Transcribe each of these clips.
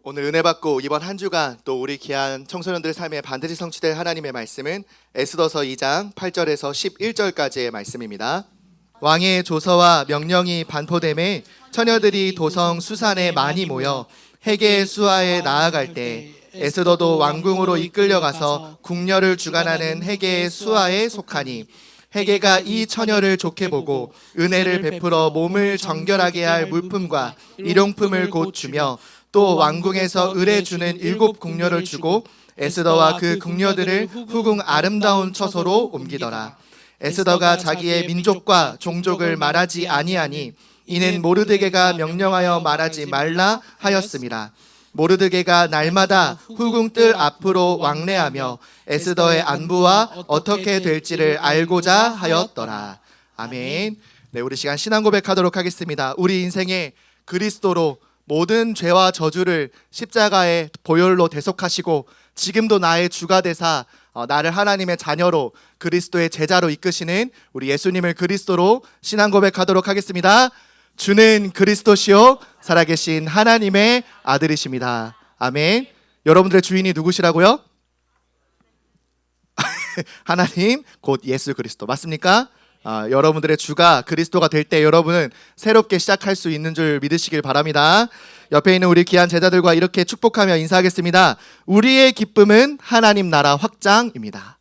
오늘 은혜 받고 이번 한 주간 또 우리 귀한 청소년들 삶에 반드시 성취될 하나님의 말씀은 에스더서 2장 8절에서 11절까지의 말씀입니다. 왕의 조서와 명령이 반포됨에 처녀들이 도성 수산에 많이 모여 헤게의 수하에 나아갈 때 에스더도 왕궁으로 이끌려가서 궁녀를 주관하는 헤게의 수하에 속하니 헤게가 이 처녀를 좋게 보고 은혜를 베풀어 몸을 정결하게 할 물품과 일용품을 곧 주며 또 왕궁에서 을에 주는 7 궁녀를 주고 에스더와 그 궁녀들을 후궁 아름다운 처소로 옮기더라. 에스더가 자기의 민족과 종족을 말하지 아니하니 이는 모르드게가 명령하여 말하지 말라 하였음이라. 모르드게가 날마다 후궁 뜰 앞으로 왕래하며 에스더의 안부와 어떻게 될지를 알고자 하였더라. 아멘. 네, 우리 시간 신앙 고백하도록 하겠습니다. 우리 인생에 그리스도로 모든 죄와 저주를 십자가의 보혈로 대속하시고 지금도 나의 주가 되사 나를 하나님의 자녀로 그리스도의 제자로 이끄시는 우리 예수님을 그리스도로 신앙 고백하도록 하겠습니다. 주는 그리스도시요 살아계신 하나님의 아들이십니다. 아멘. 여러분들의 주인이 누구시라고요? 하나님 곧 예수 그리스도 맞습니까? 여러분들의 주가 그리스도가 될 때 여러분은 새롭게 시작할 수 있는 줄 믿으시길 바랍니다. 옆에 있는 우리 귀한 제자들과 이렇게 축복하며 인사하겠습니다. 우리의 기쁨은 하나님 나라 확장입니다.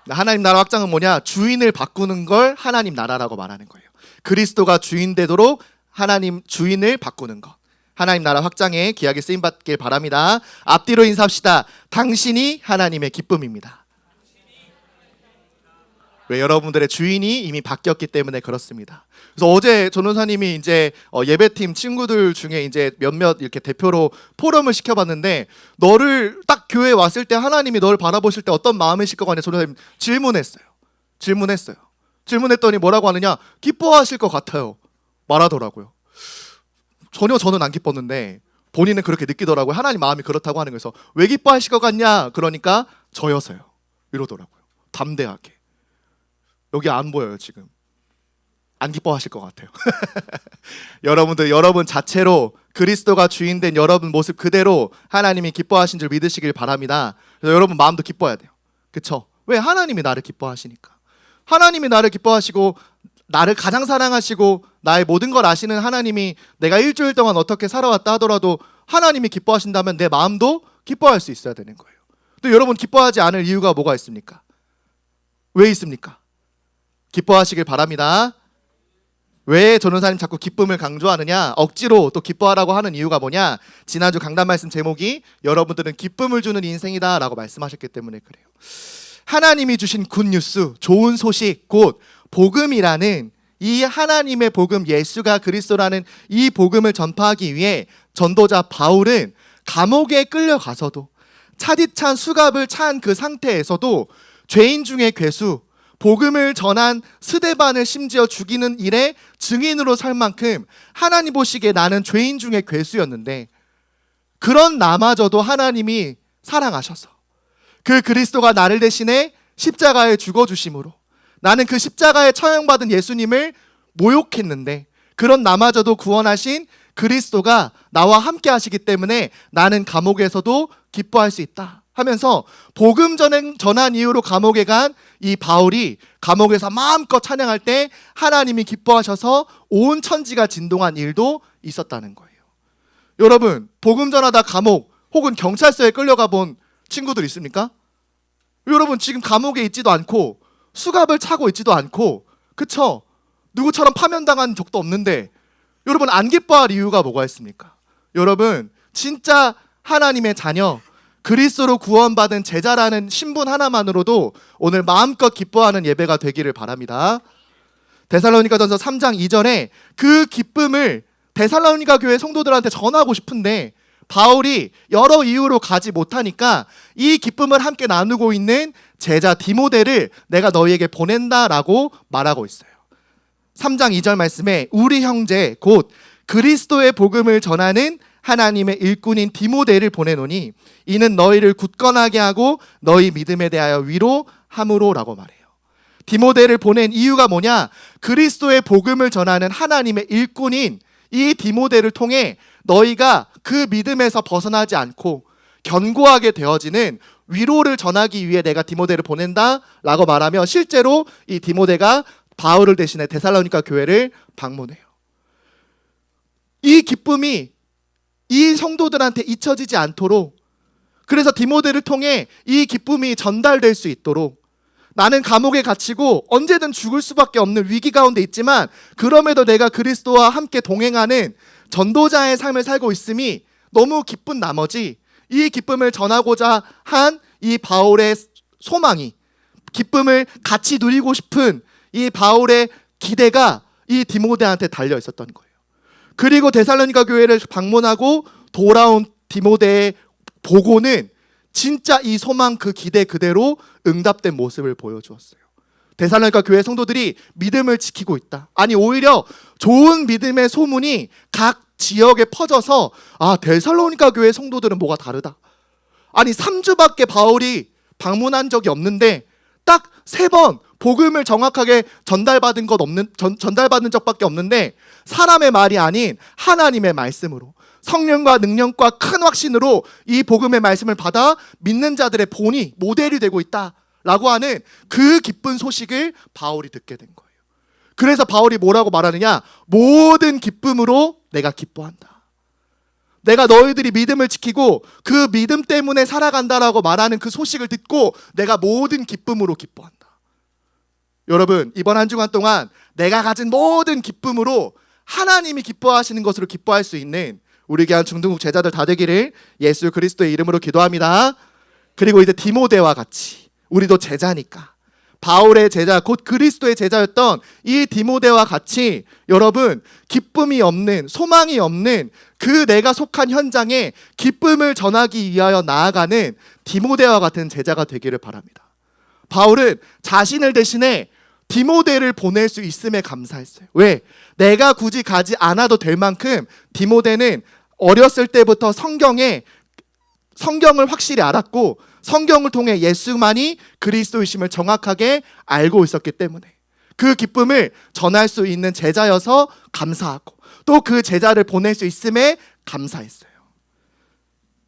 하나님 나라 확장은 뭐냐? 주인을 바꾸는 걸 하나님 나라라고 말하는 거예요. 그리스도가 주인 되도록 하나님 주인을 바꾸는 것. 하나님 나라 확장에 귀하게 쓰임받길 바랍니다. 앞뒤로 인사합시다. 당신이 하나님의 기쁨입니다. 왜? 여러분들의 주인이 이미 바뀌었기 때문에 그렇습니다. 그래서 어제 전도사님이 이제 예배팀 친구들 중에 이제 몇몇 이렇게 대표로 포럼을 시켜봤는데 너를 딱 교회에 왔을 때 하나님이 너를 바라보실 때 어떤 마음이실 것 같냐 전도사님 질문했어요. 질문했더니 뭐라고 하느냐? 기뻐하실 것 같아요 말하더라고요. 전혀 저는 안 기뻤는데 본인은 그렇게 느끼더라고요. 하나님 마음이 그렇다고 하는 거에서 왜 기뻐하실 것 같냐? 그러니까 저여서요 이러더라고요. 담대하게. 여기 안 보여요 지금. 안 기뻐하실 것 같아요. 여러분들 여러분 자체로 그리스도가 주인된 여러분 모습 그대로 하나님이 기뻐하신 줄 믿으시길 바랍니다. 그래서 여러분 마음도 기뻐야 돼요. 그렇죠? 왜? 하나님이 나를 기뻐하시니까. 하나님이 나를 기뻐하시고 나를 가장 사랑하시고 나의 모든 걸 아시는 하나님이 내가 일주일 동안 어떻게 살아왔다 하더라도 하나님이 기뻐하신다면 내 마음도 기뻐할 수 있어야 되는 거예요. 또 여러분 기뻐하지 않을 이유가 뭐가 있습니까? 왜 있습니까? 기뻐하시길 바랍니다. 왜 전도사님 자꾸 기쁨을 강조하느냐? 억지로 또 기뻐하라고 하는 이유가 뭐냐? 지난주 강단 말씀 제목이 여러분들은 기쁨을 주는 인생이다 라고 말씀하셨기 때문에 그래요. 하나님이 주신 굿뉴스, 좋은 소식, 곧 복음이라는 이 하나님의 복음, 예수가 그리스도라는 이 복음을 전파하기 위해 전도자 바울은 감옥에 끌려가서도 차디찬 수갑을 찬 그 상태에서도 죄인 중에 괴수, 복음을 전한 스데반을 심지어 죽이는 일에 증인으로 설 만큼 하나님 보시기에 나는 죄인 중에 괴수였는데 그런 나마저도 하나님이 사랑하셔서 그 그리스도가 나를 대신해 십자가에 죽어주심으로 나는 그 십자가에 처형받은 예수님을 모욕했는데 그런 나마저도 구원하신 그리스도가 나와 함께 하시기 때문에 나는 감옥에서도 기뻐할 수 있다 하면서 복음 전한 이후로 감옥에 간 이 바울이 감옥에서 마음껏 찬양할 때 하나님이 기뻐하셔서 온 천지가 진동한 일도 있었다는 거예요. 여러분 복음 전하다 감옥 혹은 경찰서에 끌려가 본 친구들 있습니까? 여러분 지금 감옥에 있지도 않고 수갑을 차고 있지도 않고 그쵸? 누구처럼 파면당한 적도 없는데 여러분 안 기뻐할 이유가 뭐가 있습니까? 여러분 진짜 하나님의 자녀 그리스도로 구원받은 제자라는 신분 하나만으로도 오늘 마음껏 기뻐하는 예배가 되기를 바랍니다. 데살로니가전서 3장 2절에 그 기쁨을 데살로니가 교회 성도들한테 전하고 싶은데 바울이 여러 이유로 가지 못하니까 이 기쁨을 함께 나누고 있는 제자 디모데를 내가 너희에게 보낸다라고 말하고 있어요. 3장 2절 말씀에 우리 형제 곧 그리스도의 복음을 전하는 하나님의 일꾼인 디모데를 보내노니 이는 너희를 굳건하게 하고 너희 믿음에 대하여 위로함으로라고 말해요. 디모데를 보낸 이유가 뭐냐? 그리스도의 복음을 전하는 하나님의 일꾼인 이 디모데를 통해 너희가 그 믿음에서 벗어나지 않고 견고하게 되어지는 위로를 전하기 위해 내가 디모데를 보낸다 라고 말하며 실제로 이 디모데가 바울을 대신해 데살로니가 교회를 방문해요. 이 기쁨이 이 성도들한테 잊혀지지 않도록, 그래서 디모데를 통해 이 기쁨이 전달될 수 있도록, 나는 감옥에 갇히고 언제든 죽을 수밖에 없는 위기 가운데 있지만 그럼에도 내가 그리스도와 함께 동행하는 전도자의 삶을 살고 있음이 너무 기쁜 나머지 이 기쁨을 전하고자 한 이 바울의 소망이, 기쁨을 같이 누리고 싶은 이 바울의 기대가 이 디모데한테 달려 있었던 거예요. 그리고 데살로니가 교회를 방문하고 돌아온 디모데의 보고는 진짜 이 소망, 그 기대 그대로 응답된 모습을 보여주었어요. 데살로니가 교회 성도들이 믿음을 지키고 있다. 아니 오히려 좋은 믿음의 소문이 각 지역에 퍼져서 데살로니가 교회 성도들은 뭐가 다르다. 아니 3주밖에 바울이 방문한 적이 없는데 딱 3번 복음을 정확하게 전달받은 적밖에 없는데 사람의 말이 아닌 하나님의 말씀으로 성령과 능력과 큰 확신으로 이 복음의 말씀을 받아 믿는 자들의 본이 모델이 되고 있다라고 하는 그 기쁜 소식을 바울이 듣게 된 거예요. 그래서 바울이 뭐라고 말하느냐? 모든 기쁨으로 내가 기뻐한다. 내가 너희들이 믿음을 지키고 그 믿음 때문에 살아간다라고 말하는 그 소식을 듣고 내가 모든 기쁨으로 기뻐한다. 여러분, 이번 한 주간 동안 내가 가진 모든 기쁨으로 하나님이 기뻐하시는 것으로 기뻐할 수 있는 우리 교회 중등국 제자들 다 되기를 예수 그리스도의 이름으로 기도합니다. 그리고 이제 디모데와 같이 우리도 제자니까 바울의 제자, 곧 그리스도의 제자였던 이 디모데와 같이 여러분 기쁨이 없는, 소망이 없는 그 내가 속한 현장에 기쁨을 전하기 위하여 나아가는 디모데와 같은 제자가 되기를 바랍니다. 바울은 자신을 대신해 디모데를 보낼 수 있음에 감사했어요. 왜? 내가 굳이 가지 않아도 될 만큼 디모데는 어렸을 때부터 성경을 확실히 알았고 성경을 통해 예수만이 그리스도이심을 정확하게 알고 있었기 때문에 그 기쁨을 전할 수 있는 제자여서 감사하고 또 그 제자를 보낼 수 있음에 감사했어요.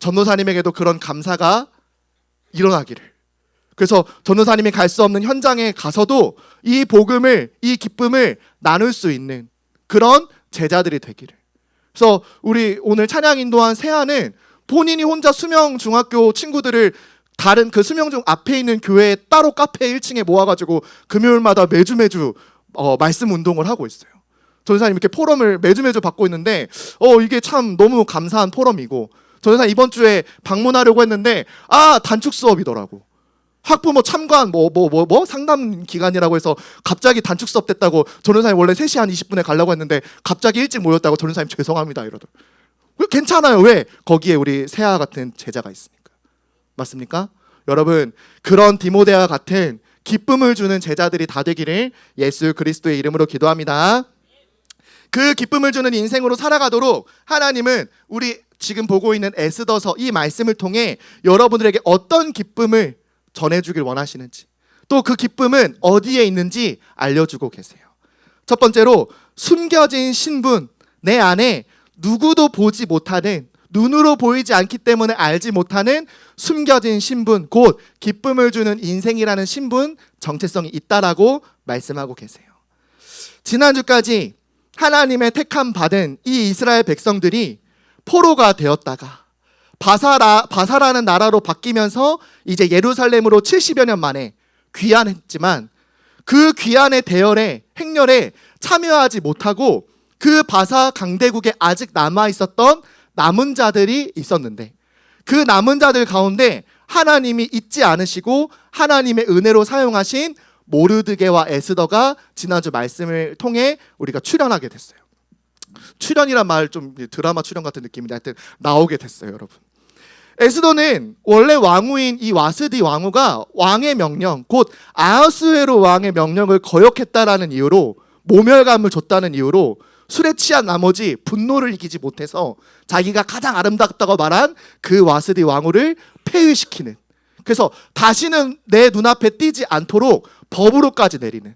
전도사님에게도 그런 감사가 일어나기를. 그래서 전도사님이 갈 수 없는 현장에 가서도 이 복음을, 이 기쁨을 나눌 수 있는 그런 제자들이 되기를. 그래서 우리 오늘 찬양 인도한 세아는 본인이 혼자 수명중학교 친구들을 다른 그 수명중 앞에 있는 교회 따로 카페 1층에 모아가지고 금요일마다 매주 말씀 운동을 하고 있어요. 전도사님 이렇게 포럼을 매주 받고 있는데 이게 참 너무 감사한 포럼이고, 전도사님 이번 주에 방문하려고 했는데 단축 수업이더라고. 학부모 참관 상담 기간이라고 해서 갑자기 단축 수업 됐다고. 전도사님 원래 3시 한 20분에 가려고 했는데 갑자기 일찍 모였다고. 전도사님 죄송합니다 이러더라고요. 괜찮아요. 왜? 거기에 우리 세아 같은 제자가 있으니까. 맞습니까? 여러분, 그런 디모데와 같은 기쁨을 주는 제자들이 다 되기를 예수 그리스도의 이름으로 기도합니다. 그 기쁨을 주는 인생으로 살아가도록 하나님은 우리 지금 보고 있는 에스더서 이 말씀을 통해 여러분들에게 어떤 기쁨을 전해주길 원하시는지, 또 그 기쁨은 어디에 있는지 알려주고 계세요. 첫 번째로 숨겨진 신분, 내 안에 누구도 보지 못하는, 눈으로 보이지 않기 때문에 알지 못하는 숨겨진 신분, 곧 기쁨을 주는 인생이라는 신분, 정체성이 있다라고 말씀하고 계세요. 지난주까지 하나님의 택함 받은 이 이스라엘 백성들이 포로가 되었다가 바사라는 나라로 바뀌면서 이제 예루살렘으로 70여 년 만에 귀환했지만 그 귀환의 대열에, 행렬에 참여하지 못하고 그 바사 강대국에 아직 남아있었던 남은 자들이 있었는데 그 남은 자들 가운데 하나님이 잊지 않으시고 하나님의 은혜로 사용하신 모르드게와 에스더가 지난주 말씀을 통해 우리가 출연하게 됐어요. 출연이란 말 좀 드라마 출연 같은 느낌인데 하여튼 나오게 됐어요, 여러분. 에스더는 원래 왕후인 이 와스디 왕후가 왕의 명령, 곧 아하수에로 왕의 명령을 거역했다라는 이유로, 모멸감을 줬다는 이유로 술에 취한 나머지 분노를 이기지 못해서 자기가 가장 아름답다고 말한 그 와스디 왕후를 폐위시키는, 그래서 다시는 내 눈앞에 띄지 않도록 법으로까지 내리는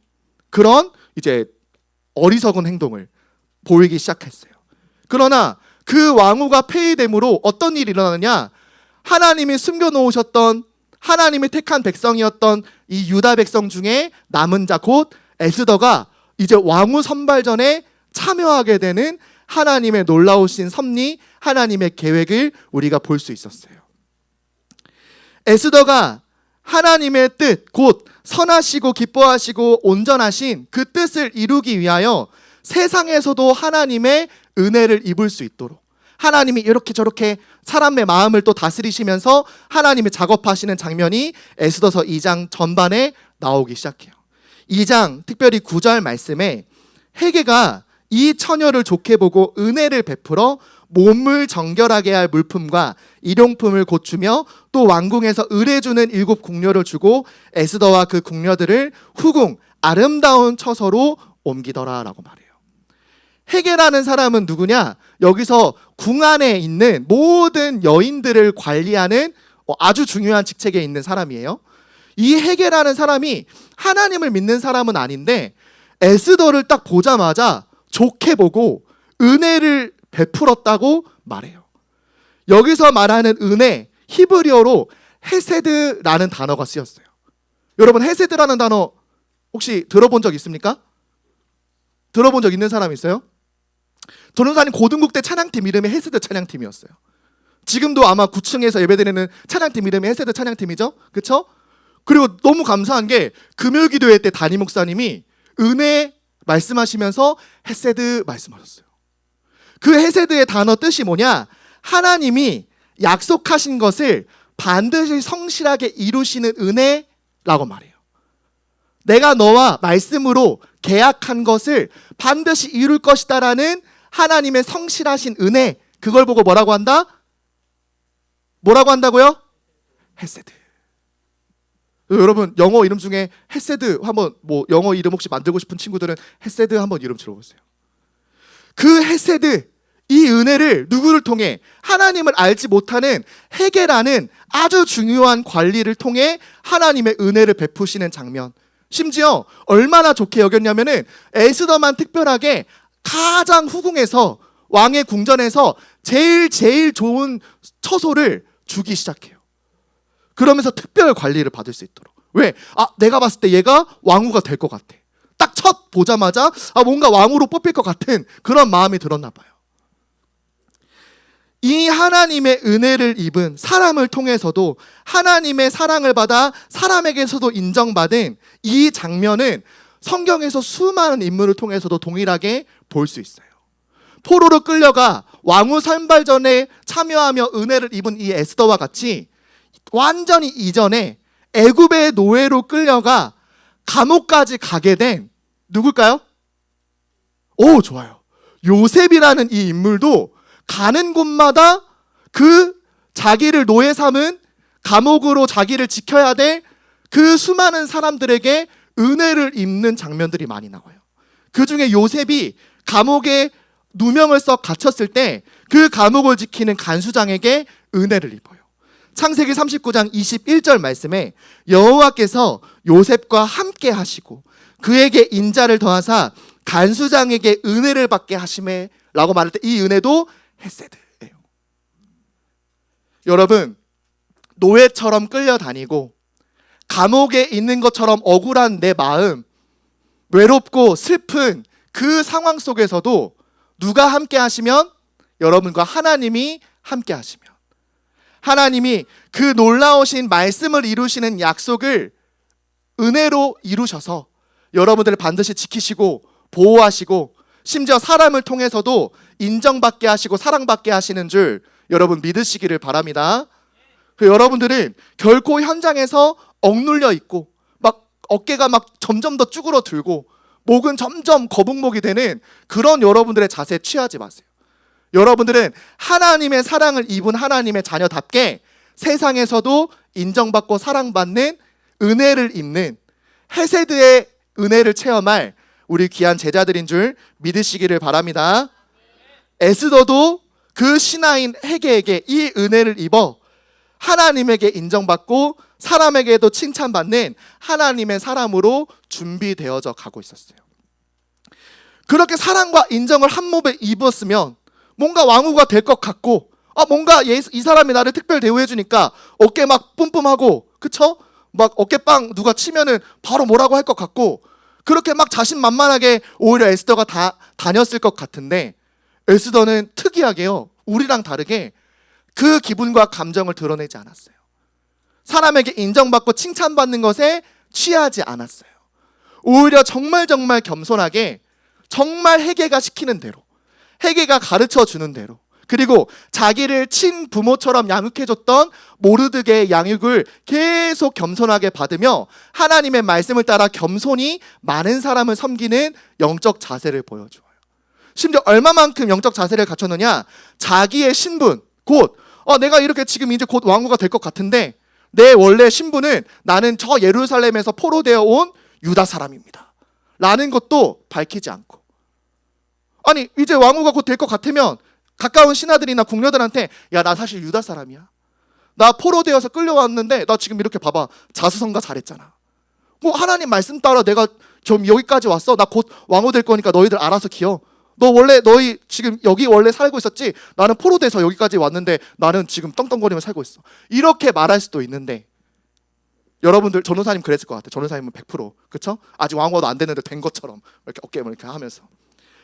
그런 이제 어리석은 행동을 보이기 시작했어요. 그러나 그 왕후가 폐위됨으로 어떤 일이 일어나느냐? 하나님이 숨겨놓으셨던 하나님의 택한 백성이었던 이 유다 백성 중에 남은 자 곧 에스더가 이제 왕후 선발전에 참여하게 되는 하나님의 놀라우신 섭리, 하나님의 계획을 우리가 볼 수 있었어요. 에스더가 하나님의 뜻, 곧 선하시고 기뻐하시고 온전하신 그 뜻을 이루기 위하여 세상에서도 하나님의 은혜를 입을 수 있도록 하나님이 이렇게 저렇게 사람의 마음을 또 다스리시면서 하나님이 작업하시는 장면이 에스더서 2장 전반에 나오기 시작해요. 2장 특별히 9절 말씀에 헤게가 이 처녀를 좋게 보고 은혜를 베풀어 몸을 정결하게 할 물품과 일용품을 고추며 또 왕궁에서 의뢰주는 7 궁녀를 주고 에스더와 그 궁녀들을 후궁 아름다운 처소로 옮기더라 라고 말해요. 헤게라는 사람은 누구냐? 여기서 궁 안에 있는 모든 여인들을 관리하는 아주 중요한 직책에 있는 사람이에요. 이 헤게라는 사람이 하나님을 믿는 사람은 아닌데 에스더를 딱 보자마자 좋게 보고 은혜를 베풀었다고 말해요. 여기서 말하는 은혜, 히브리어로 헤세드라는 단어가 쓰였어요. 여러분, 헤세드라는 단어 혹시 들어본 적 있습니까? 들어본 적 있는 사람 있어요? 전도사님 고등국대 찬양팀 이름이 헤세드 찬양팀이었어요. 지금도 아마 9층에서 예배드리는 찬양팀 이름이 헤세드 찬양팀이죠? 그렇죠? 그리고 너무 감사한 게 금요기도회 때 담임 목사님이 은혜 말씀하시면서 헤세드 말씀하셨어요. 그 헤세드의 단어 뜻이 뭐냐? 하나님이 약속하신 것을 반드시 성실하게 이루시는 은혜라고 말해요. 내가 너와 말씀으로 계약한 것을 반드시 이룰 것이다라는 하나님의 성실하신 은혜, 그걸 보고 뭐라고 한다? 뭐라고 한다고요? 헤세드. 여러분, 영어 이름 중에 헤세드 한번 영어 이름 혹시 만들고 싶은 친구들은 헤세드 한번 이름 들어보세요. 그 헤세드, 이 은혜를 누구를 통해? 하나님을 알지 못하는 헤게라는 아주 중요한 관리를 통해 하나님의 은혜를 베푸시는 장면. 심지어 얼마나 좋게 여겼냐면은 에스더만 특별하게 가장 후궁에서 왕의 궁전에서 제일 좋은 처소를 주기 시작해요. 그러면서 특별 관리를 받을 수 있도록. 왜? 내가 봤을 때 얘가 왕후가 될 것 같아. 딱 첫 보자마자 뭔가 왕후로 뽑힐 것 같은 그런 마음이 들었나 봐요. 이 하나님의 은혜를 입은 사람을 통해서도 하나님의 사랑을 받아 사람에게서도 인정받은 이 장면은 성경에서 수많은 인물을 통해서도 동일하게 볼 수 있어요. 포로로 끌려가 왕후 선발전에 참여하며 은혜를 입은 이 에스더와 같이 완전히 이전에 애굽의 노예로 끌려가 감옥까지 가게 된 누굴까요? 좋아요. 요셉이라는 이 인물도 가는 곳마다 그 자기를 노예 삼은 감옥으로 자기를 지켜야 될 그 수많은 사람들에게 은혜를 입는 장면들이 많이 나와요. 그 중에 요셉이 감옥에 누명을 써 갇혔을 때 그 감옥을 지키는 간수장에게 은혜를 입어요. 창세기 39장 21절 말씀에 여호와께서 요셉과 함께 하시고 그에게 인자를 더하사 간수장에게 은혜를 받게 하심에 라고 말할 때 이 은혜도 헤세드예요. 여러분, 노예처럼 끌려다니고 감옥에 있는 것처럼 억울한 내 마음, 외롭고 슬픈 그 상황 속에서도 누가 함께 하시면? 여러분과 하나님이 함께 하시면, 하나님이 그 놀라우신 말씀을 이루시는 약속을 은혜로 이루셔서 여러분들을 반드시 지키시고 보호하시고 심지어 사람을 통해서도 인정받게 하시고 사랑받게 하시는 줄 여러분 믿으시기를 바랍니다. 여러분들은 결코 현장에서 억눌려 있고 막 어깨가 막 점점 더 쭈그러들고 목은 점점 거북목이 되는 그런 여러분들의 자세에 취하지 마세요. 여러분들은 하나님의 사랑을 입은 하나님의 자녀답게 세상에서도 인정받고 사랑받는 은혜를 입는 헤세드의 은혜를 체험할 우리 귀한 제자들인 줄 믿으시기를 바랍니다. 에스더도 그 신하인 헤게에게 이 은혜를 입어 하나님에게 인정받고 사람에게도 칭찬받는 하나님의 사람으로 준비되어져 가고 있었어요. 그렇게 사랑과 인정을 한 몸에 입었으면 뭔가 왕후가 될 것 같고, 뭔가 이 사람이 나를 특별 대우해주니까 어깨 막 뿜뿜하고, 그쵸? 막 어깨빵 누가 치면은 바로 뭐라고 할 것 같고, 그렇게 막 자신만만하게 오히려 에스더가 다녔을 것 같은데, 에스더는 특이하게요, 우리랑 다르게 그 기분과 감정을 드러내지 않았어요. 사람에게 인정받고 칭찬받는 것에 취하지 않았어요. 오히려 정말 겸손하게, 정말 헤게가 시키는 대로, 헤게가 가르쳐 주는 대로, 그리고 자기를 친부모처럼 양육해줬던 모르드게의 양육을 계속 겸손하게 받으며 하나님의 말씀을 따라 겸손히 많은 사람을 섬기는 영적 자세를 보여줘요. 심지어 얼마만큼 영적 자세를 갖췄느냐, 자기의 신분, 곧 내가 이렇게 지금 이제 곧 왕후가 될 것 같은데 내 원래 신분은 나는 저 예루살렘에서 포로되어 온 유다 사람입니다 라는 것도 밝히지 않고, 아니 이제 왕후가 곧 될 것 같으면 가까운 신하들이나 궁녀들한테, 야 나 사실 유다 사람이야, 나 포로되어서 끌려왔는데 나 지금 이렇게 봐봐, 자수성가 잘했잖아, 뭐 하나님 말씀 따라 내가 좀 여기까지 왔어, 나 곧 왕후 될 거니까 너희들 알아서 기어, 너희 지금 여기 원래 살고 있었지, 나는 포로돼서 여기까지 왔는데 나는 지금 떵떵거리며 살고 있어, 이렇게 말할 수도 있는데, 여러분들 전도사님 그랬을 것 같아요. 전도사님은 100% 그쵸? 아직 왕후도 안 됐는데 된 것처럼 이렇게 어깨 이렇게 하면서.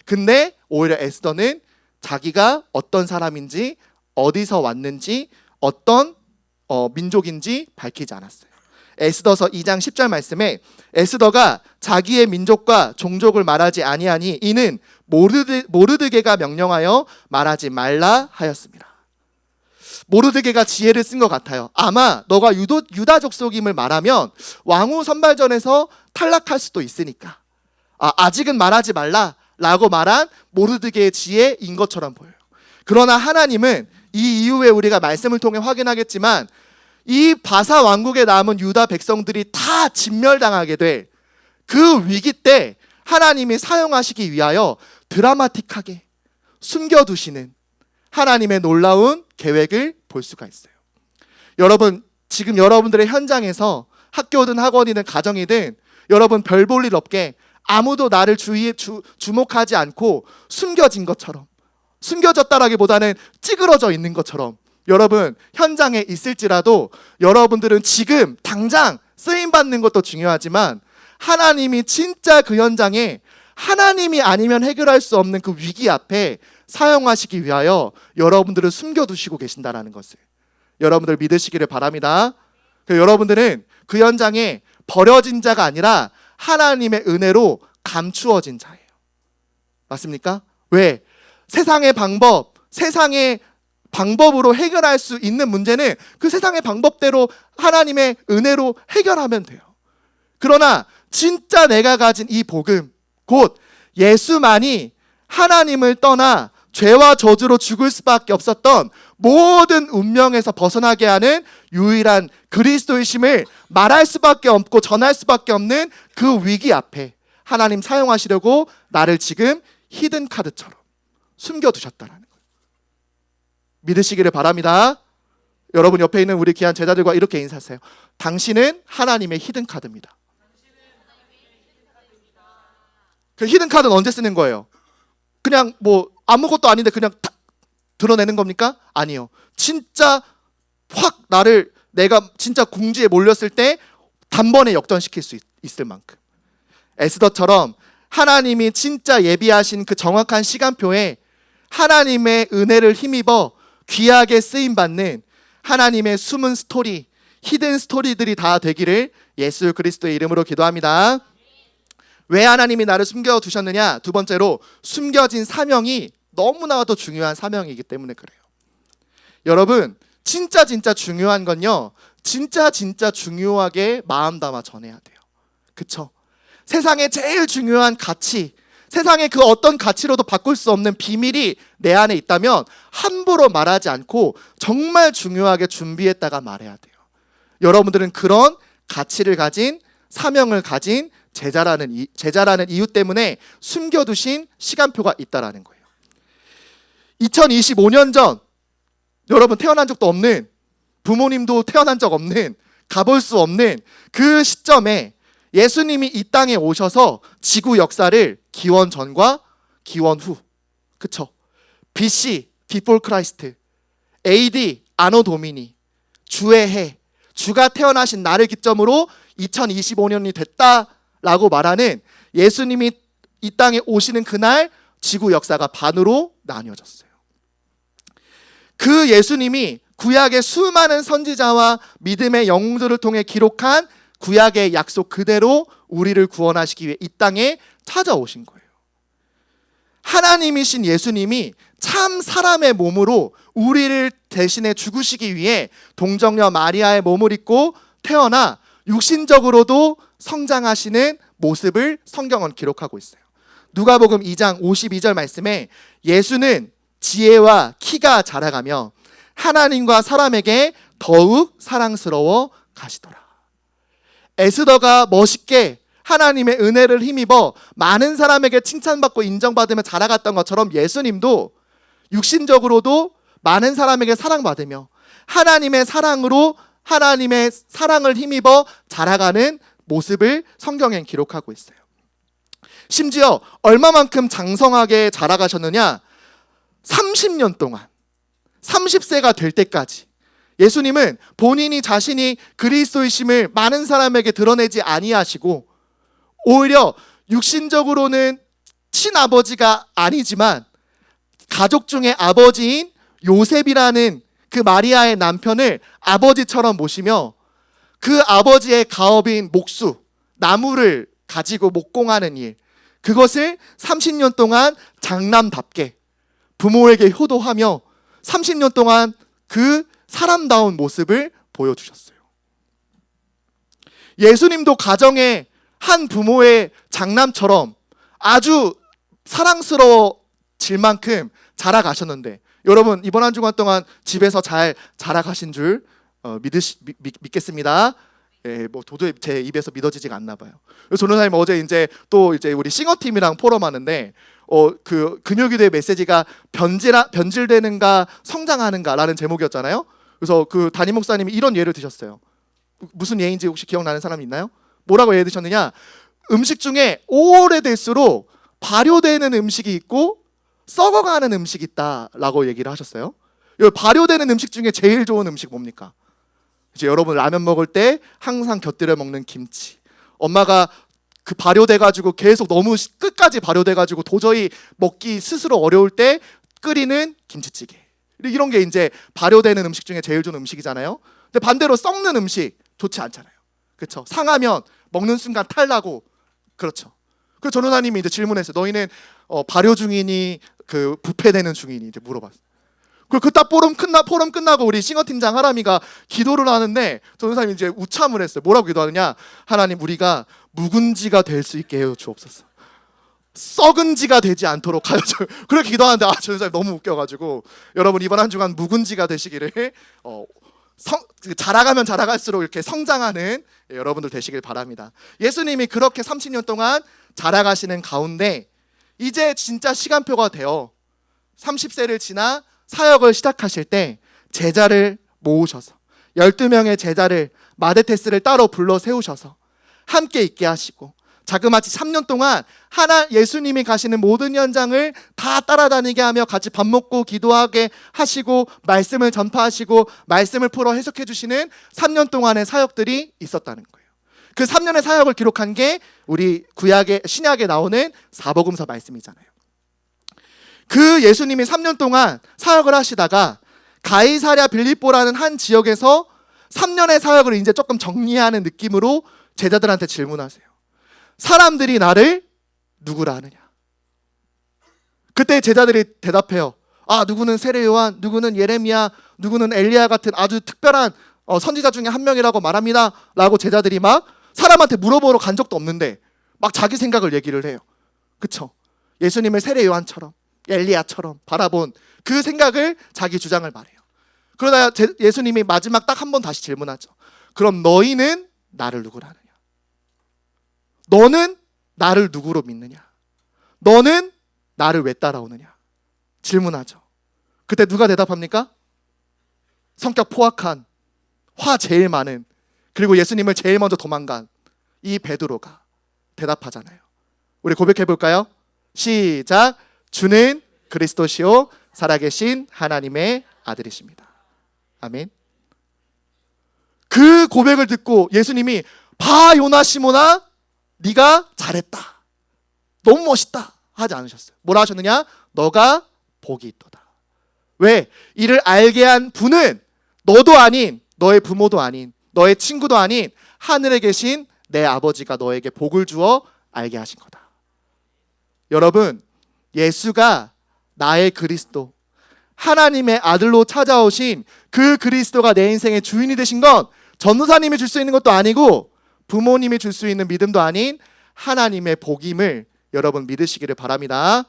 근데 오히려 에스더는 자기가 어떤 사람인지, 어디서 왔는지, 어떤 민족인지 밝히지 않았어요. 에스더서 2장 10절 말씀에 에스더가 자기의 민족과 종족을 말하지 아니하니 이는 모르드게가 명령하여 말하지 말라 하였습니다. 모르드게가 지혜를 쓴 것 같아요. 아마 너가 유다 족속임을 말하면 왕후 선발전에서 탈락할 수도 있으니까 아직은 말하지 말라 라고 말한 모르드게의 지혜인 것처럼 보여요. 그러나 하나님은 이 이후에 우리가 말씀을 통해 확인하겠지만 이 바사 왕국에 남은 유다 백성들이 다 진멸당하게 될 그 위기 때 하나님이 사용하시기 위하여 드라마틱하게 숨겨두시는 하나님의 놀라운 계획을 볼 수가 있어요. 여러분, 지금 여러분들의 현장에서 학교든 학원이든 가정이든 여러분 별 볼 일 없게 아무도 나를 주목하지 않고 숨겨진 것처럼, 숨겨졌다라기보다는 찌그러져 있는 것처럼 여러분 현장에 있을지라도 여러분들은 지금 당장 쓰임받는 것도 중요하지만 하나님이 진짜 그 현장에 하나님이 아니면 해결할 수 없는 그 위기 앞에 사용하시기 위하여 여러분들을 숨겨두시고 계신다는 것을 여러분들 믿으시기를 바랍니다. 여러분들은 그 현장에 버려진 자가 아니라 하나님의 은혜로 감추어진 자예요. 맞습니까? 왜? 세상의 방법으로 해결할 수 있는 문제는 그 세상의 방법대로 하나님의 은혜로 해결하면 돼요. 그러나 진짜 내가 가진 이 복음, 곧 예수만이 하나님을 떠나 죄와 저주로 죽을 수밖에 없었던 모든 운명에서 벗어나게 하는 유일한 그리스도이심을 말할 수밖에 없고 전할 수밖에 없는 그 위기 앞에 하나님 사용하시려고 나를 지금 히든 카드처럼 숨겨두셨다는 거예요. 믿으시기를 바랍니다. 여러분 옆에 있는 우리 귀한 제자들과 이렇게 인사하세요. 당신은 하나님의 히든 카드입니다. 그 히든 카드는 언제 쓰는 거예요? 그냥 뭐 아무것도 아닌데 그냥 탁 드러내는 겁니까? 아니요. 진짜 확 내가 진짜 궁지에 몰렸을 때 단번에 역전시킬 수 있을 만큼. 에스더처럼 하나님이 진짜 예비하신 그 정확한 시간표에 하나님의 은혜를 힘입어 귀하게 쓰임받는 하나님의 숨은 스토리, 히든 스토리들이 다 되기를 예수 그리스도의 이름으로 기도합니다. 왜 하나님이 나를 숨겨두셨느냐? 두 번째로 숨겨진 사명이 너무나도 중요한 사명이기 때문에 그래요. 여러분 진짜 중요한 건요, 진짜 중요하게 마음 담아 전해야 돼요. 그쵸? 세상에 제일 중요한 가치, 세상의 그 어떤 가치로도 바꿀 수 없는 비밀이 내 안에 있다면 함부로 말하지 않고 정말 중요하게 준비했다가 말해야 돼요. 여러분들은 그런 가치를 가진, 사명을 가진 제자라는 이유 때문에 숨겨두신 시간표가 있다라는 거예요. 2025년 전 여러분 태어난 적도 없는, 부모님도 태어난 적 없는, 가볼 수 없는 그 시점에 예수님이 이 땅에 오셔서 지구 역사를 기원 전과 기원 후, 그쵸? BC Before Christ, AD 아노 도미니, 주의 해, 주가 태어나신 날을 기점으로 2025년이 됐다라고 말하는 예수님이 이 땅에 오시는 그날 지구 역사가 반으로 나뉘어졌어요. 그 예수님이 구약의 수많은 선지자와 믿음의 영웅들을 통해 기록한 구약의 약속 그대로 우리를 구원하시기 위해 이 땅에 찾아오신 거예요. 하나님이신 예수님이 참 사람의 몸으로 우리를 대신해 죽으시기 위해 동정녀 마리아의 몸을 입고 태어나 육신적으로도 성장하시는 모습을 성경은 기록하고 있어요. 누가복음 2장 52절 말씀에 예수는 지혜와 키가 자라가며 하나님과 사람에게 더욱 사랑스러워 가시더라. 에스더가 멋있게 하나님의 은혜를 힘입어 많은 사람에게 칭찬받고 인정받으며 자라갔던 것처럼 예수님도 육신적으로도 많은 사람에게 사랑받으며 하나님의 사랑으로 하나님의 사랑을 힘입어 자라가는 모습을 성경엔 기록하고 있어요. 심지어 얼마만큼 장성하게 자라가셨느냐? 30년 동안 30세가 될 때까지 예수님은 본인이 자신이 그리스도이심을 많은 사람에게 드러내지 아니하시고 오히려 육신적으로는 친아버지가 아니지만 가족 중에 아버지인 요셉이라는 그 마리아의 남편을 아버지처럼 모시며 그 아버지의 가업인 목수, 나무를 가지고 목공하는 일, 그것을 30년 동안 장남답게 부모에게 효도하며 30년 동안 그 사람다운 모습을 보여주셨어요. 예수님도 가정의 한 부모의 장남처럼 아주 사랑스러워질 만큼 자라가셨는데, 여러분 이번 한 주간 동안 집에서 잘 자라가신 줄 믿겠습니다. 뭐 도저히 제 입에서 믿어지지가 않나 봐요. 전도사님 어제 또 우리 싱어팀이랑 포럼하는데 그 금요기도의 메시지가 변질되는가 성장하는가라는 제목이었잖아요. 그래서 그 담임 목사님이 이런 예를 드셨어요. 무슨 예인지 혹시 기억나는 사람 있나요? 뭐라고 예를 드셨느냐? 음식 중에 오래될수록 발효되는 음식이 있고 썩어가는 음식이 있다라고 얘기를 하셨어요. 발효되는 음식 중에 제일 좋은 음식 뭡니까? 이제 여러분 라면 먹을 때 항상 곁들여 먹는 김치. 엄마가 그 발효돼가지고 계속 너무 끝까지 발효돼가지고 도저히 먹기 스스로 어려울 때 끓이는 김치찌개. 이런 게 이제 발효되는 음식 중에 제일 좋은 음식이잖아요. 근데 반대로 썩는 음식 좋지 않잖아요. 그렇죠? 상하면 먹는 순간 탈나고 그렇죠. 그 전도사님이 이제 질문했어요. 너희는 발효 중이니 그 부패되는 중이니 이제 물어봤어요. 그 딱 포럼 끝나고 우리 싱어팀장 하람이가 기도를 하는데 전도사님이 이제 우참을 했어요. 뭐라고 기도하느냐? 하나님, 우리가 묵은지가 될 수 있게 해 주옵소서. 썩은 지가 되지 않도록 하여 주. 그렇게 기도하는데 전도사님 너무 웃겨가지고, 여러분 이번 한 주간 묵은지가 되시기를 자라가면 자라갈수록 이렇게 성장하는 여러분들 되시길 바랍니다. 예수님이 그렇게 30년 동안 자라가시는 가운데 이제 진짜 시간표가 되어 30세를 지나 사역을 시작하실 때 제자를 모으셔서 12명의 제자를 마데테스를 따로 불러 세우셔서 함께 있게 하시고 자그마치 3년 동안 예수님이 가시는 모든 현장을 다 따라다니게 하며 같이 밥 먹고 기도하게 하시고 말씀을 전파하시고 말씀을 풀어 해석해 주시는 3년 동안의 사역들이 있었다는 거예요. 그 3년의 사역을 기록한 게 우리 신약에 나오는 사복음서 말씀이잖아요. 그 예수님이 3년 동안 사역을 하시다가 가이사랴 빌립보라는 한 지역에서 3년의 사역을 이제 조금 정리하는 느낌으로 제자들한테 질문하세요. 사람들이 나를 누구라 하느냐? 그때 제자들이 대답해요. 누구는 세례 요한, 누구는 예레미야, 누구는 엘리야 같은 아주 특별한 선지자 중에 한 명이라고 말합니다 라고 제자들이 막 사람한테 물어보러 간 적도 없는데 막 자기 생각을 얘기를 해요. 그쵸? 예수님을 세례 요한처럼 엘리야처럼 바라본 그 생각을, 자기 주장을 말해요. 그러다 예수님이 마지막 딱 한 번 다시 질문하죠. 그럼 너희는 나를 누구라 하느냐? 너는 나를 누구로 믿느냐? 너는 나를 왜 따라오느냐? 질문하죠. 그때 누가 대답합니까? 성격 포악한, 화 제일 많은, 그리고 예수님을 제일 먼저 도망간 이 베드로가 대답하잖아요. 우리 고백해 볼까요? 시작. 주는 그리스도시요 살아계신 하나님의 아들이십니다. 아멘. 그 고백을 듣고 예수님이 봐 요나 시모나 네가 잘했다, 너무 멋있다 하지 않으셨어요. 뭐라 하셨느냐? 너가 복이 있도다. 왜? 이를 알게 한 분은 너도 아닌, 너의 부모도 아닌, 너의 친구도 아닌 하늘에 계신 내 아버지가 너에게 복을 주어 알게 하신 거다. 여러분, 예수가 나의 그리스도, 하나님의 아들로 찾아오신 그 그리스도가 내 인생의 주인이 되신 건 전도사님이 줄 수 있는 것도 아니고 부모님이 줄 수 있는 믿음도 아닌 하나님의 복임을 여러분 믿으시기를 바랍니다.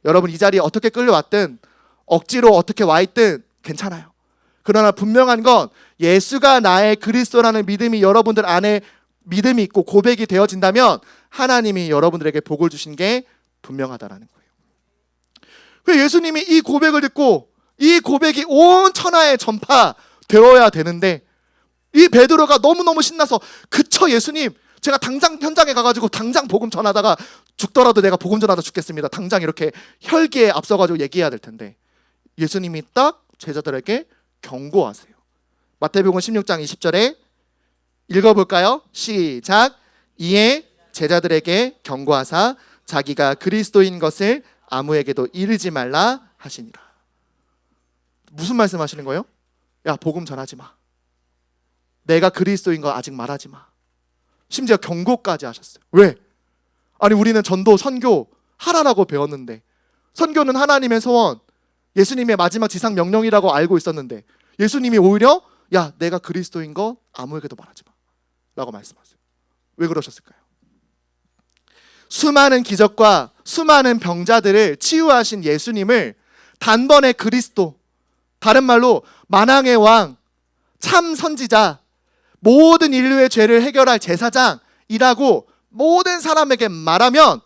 여러분, 이 자리에 어떻게 끌려왔든 억지로 어떻게 와 있든 괜찮아요. 그러나 분명한 건 예수가 나의 그리스도라는 믿음이 여러분들 안에 믿음이 있고 고백이 되어진다면 하나님이 여러분들에게 복을 주신 게 분명하다라는 거예요. 그 예수님이 이 고백을 듣고 이 고백이 온 천하에 전파되어야 되는데 이 베드로가 너무너무 신나서 그쵸 예수님, 제가 당장 현장에 가가지고 당장 복음 전하다가 죽더라도 내가 복음 전하다 죽겠습니다. 당장 이렇게 혈기에 앞서가지고 얘기해야 될 텐데 예수님이 딱 제자들에게 경고하세요. 마태복음 16장 20절에 읽어볼까요? 시작. 이에 제자들에게 경고하사 자기가 그리스도인 것을 아무에게도 이르지 말라 하시니라. 무슨 말씀하시는 거예요? 야, 복음 전하지 마. 내가 그리스도인 거 아직 말하지 마. 심지어 경고까지 하셨어요. 왜? 아니 우리는 전도, 선교 하라라고 배웠는데, 선교는 하나님의 소원, 예수님의 마지막 지상 명령이라고 알고 있었는데 예수님이 오히려 야, 내가 그리스도인 거 아무에게도 말하지 마 라고 말씀하세요. 왜 그러셨을까요? 수많은 기적과 수많은 병자들을 치유하신 예수님을 단번에 그리스도, 다른 말로 만왕의 왕, 참 선지자, 모든 인류의 죄를 해결할 제사장이라고 모든 사람에게 말하면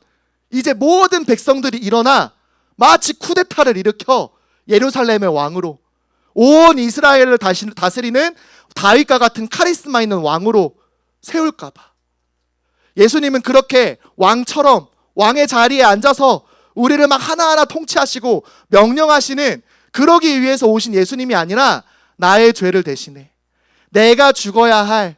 이제 모든 백성들이 일어나 마치 쿠데타를 일으켜 예루살렘의 왕으로, 온 이스라엘을 다스리는 다윗과 같은 카리스마 있는 왕으로 세울까 봐. 예수님은 그렇게 왕처럼 왕의 자리에 앉아서 우리를 막 하나하나 통치하시고 명령하시는, 그러기 위해서 오신 예수님이 아니라 나의 죄를 대신해 내가 죽어야 할,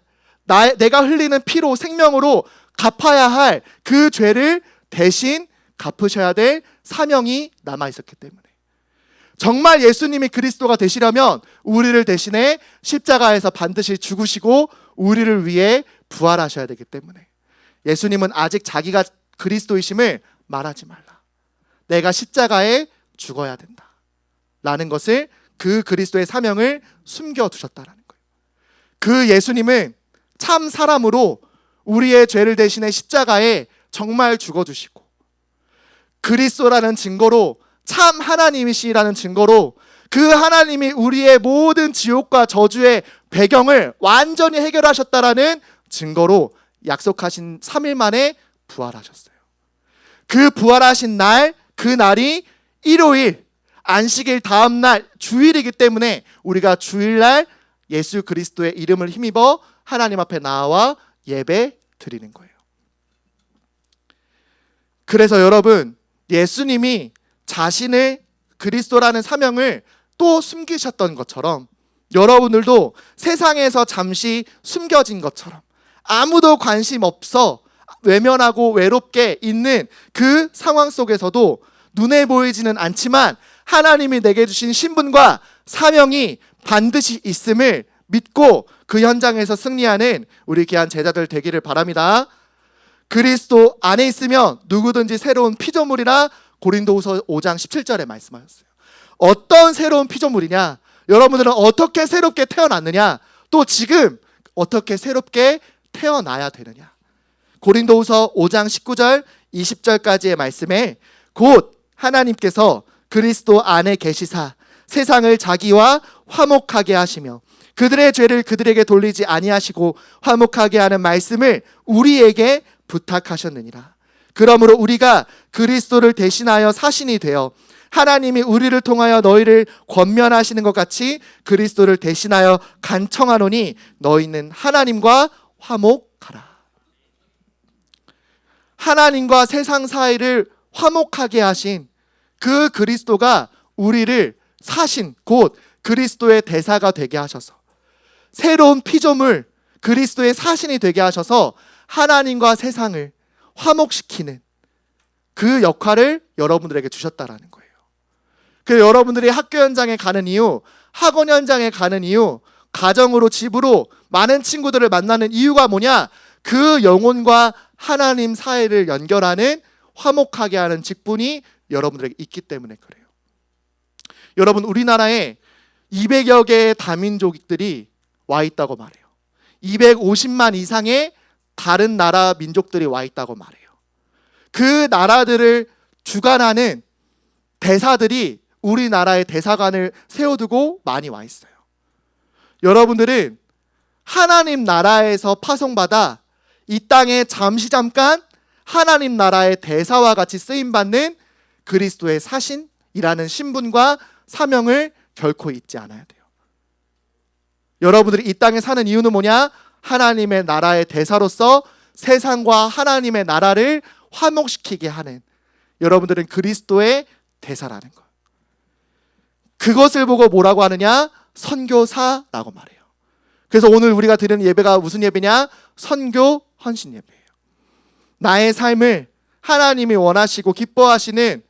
내가 흘리는 피로 생명으로 갚아야 할 그 죄를 대신 갚으셔야 될 사명이 남아있었기 때문에, 정말 예수님이 그리스도가 되시려면 우리를 대신해 십자가에서 반드시 죽으시고 우리를 위해 부활하셔야 되기 때문에 예수님은 아직 자기가 그리스도이심을 말하지 말라, 내가 십자가에 죽어야 된다 라는 것을, 그 그리스도의 사명을 숨겨두셨다라는 거예요. 그 예수님은 참 사람으로 우리의 죄를 대신해 십자가에 정말 죽어주시고, 그리스도라는 증거로, 참 하나님이시라는 증거로 그 하나님이 우리의 모든 지옥과 저주의 배경을 완전히 해결하셨다라는 증거로 약속하신 3일 만에 부활하셨어요. 그 부활하신 날, 그 날이 일요일, 안식일 다음 날 주일이기 때문에 우리가 주일날 예수 그리스도의 이름을 힘입어 하나님 앞에 나와 예배 드리는 거예요. 그래서 여러분, 예수님이 자신의 그리스도라는 사명을 또 숨기셨던 것처럼 여러분들도 세상에서 잠시 숨겨진 것처럼 아무도 관심 없어 외면하고 외롭게 있는 그 상황 속에서도 눈에 보이지는 않지만 하나님이 내게 주신 신분과 사명이 반드시 있음을 믿고 그 현장에서 승리하는 우리 귀한 제자들 되기를 바랍니다. 그리스도 안에 있으면 누구든지 새로운 피조물이라 고린도후서 5장 17절에 말씀하셨어요. 어떤 새로운 피조물이냐? 여러분들은 어떻게 새롭게 태어났느냐? 또 지금 어떻게 새롭게 태어나야 되느냐? 고린도후서 5장 19절 20절까지의 말씀에 곧 하나님께서 그리스도 안에 계시사 세상을 자기와 화목하게 하시며 그들의 죄를 그들에게 돌리지 아니하시고 화목하게 하는 말씀을 우리에게 부탁하셨느니라. 그러므로 우리가 그리스도를 대신하여 사신이 되어 하나님이 우리를 통하여 너희를 권면하시는 것 같이 그리스도를 대신하여 간청하노니 너희는 하나님과 화목하라. 하나님과 세상 사이를 화목하게 하신 그 그리스도가 우리를 사신 곧 그리스도의 대사가 되게 하셔서 새로운 피조물 그리스도의 사신이 되게 하셔서 하나님과 세상을 화목시키는 그 역할을 여러분들에게 주셨다라는 거예요. 그래서 여러분들이 학교 현장에 가는 이유, 학원 현장에 가는 이유, 가정으로 집으로 많은 친구들을 만나는 이유가 뭐냐? 그 영혼과 하나님 사이를 연결하는 화목하게 하는 직분이 여러분들에게 있기 때문에 그래요. 여러분, 우리나라에 200여 개의 다민족들이 와 있다고 말해요. 250만 이상의 다른 나라 민족들이 와 있다고 말해요. 그 나라들을 주관하는 대사들이 우리나라의 대사관을 세워두고 많이 와 있어요. 여러분들은 하나님 나라에서 파송받아 이 땅에 잠깐 하나님 나라의 대사와 같이 쓰임받는 그리스도의 사신이라는 신분과 사명을 결코 잊지 않아야 돼요. 여러분들이 이 땅에 사는 이유는 뭐냐? 하나님의 나라의 대사로서 세상과 하나님의 나라를 화목시키게 하는, 여러분들은 그리스도의 대사라는 거예요. 그것을 보고 뭐라고 하느냐? 선교사라고 말해요. 그래서 오늘 우리가 드리는 예배가 무슨 예배냐? 선교 헌신 예배예요. 나의 삶을 하나님이 원하시고 기뻐하시는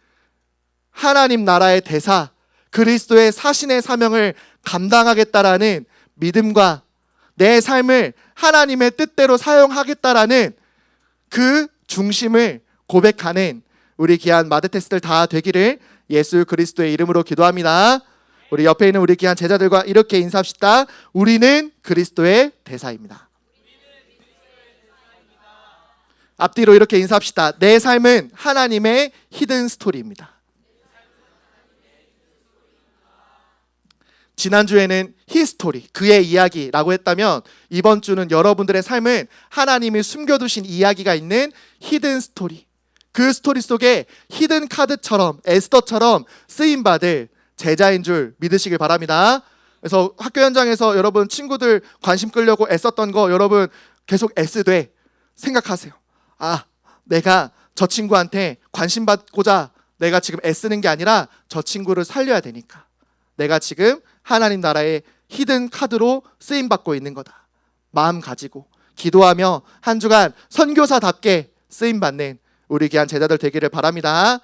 하나님 나라의 대사, 그리스도의 사신의 사명을 감당하겠다라는 믿음과 내 삶을 하나님의 뜻대로 사용하겠다라는 그 중심을 고백하는 우리 귀한 마드테스들 다 되기를 예수 그리스도의 이름으로 기도합니다. 우리 옆에 있는 우리 귀한 제자들과 이렇게 인사합시다. 우리는 그리스도의 대사입니다. 앞뒤로 이렇게 인사합시다. 내 삶은 하나님의 히든 스토리입니다. 지난주에는 히스토리, 그의 이야기라고 했다면 이번 주는 여러분들의 삶은 하나님이 숨겨두신 이야기가 있는 히든 스토리, 그 스토리 속에 히든 카드처럼 에스더처럼 쓰임받을 제자인 줄 믿으시길 바랍니다. 그래서 학교 현장에서 여러분 친구들 관심 끌려고 애썼던 거 여러분 계속 애쓰되 생각하세요. 아, 내가 저 친구한테 관심 받고자 내가 지금 애쓰는 게 아니라 저 친구를 살려야 되니까 내가 지금 하나님 나라의 히든 카드로 쓰임받고 있는 거다. 마음 가지고 기도하며 한 주간 선교사답게 쓰임받는 우리 귀한 제자들 되기를 바랍니다.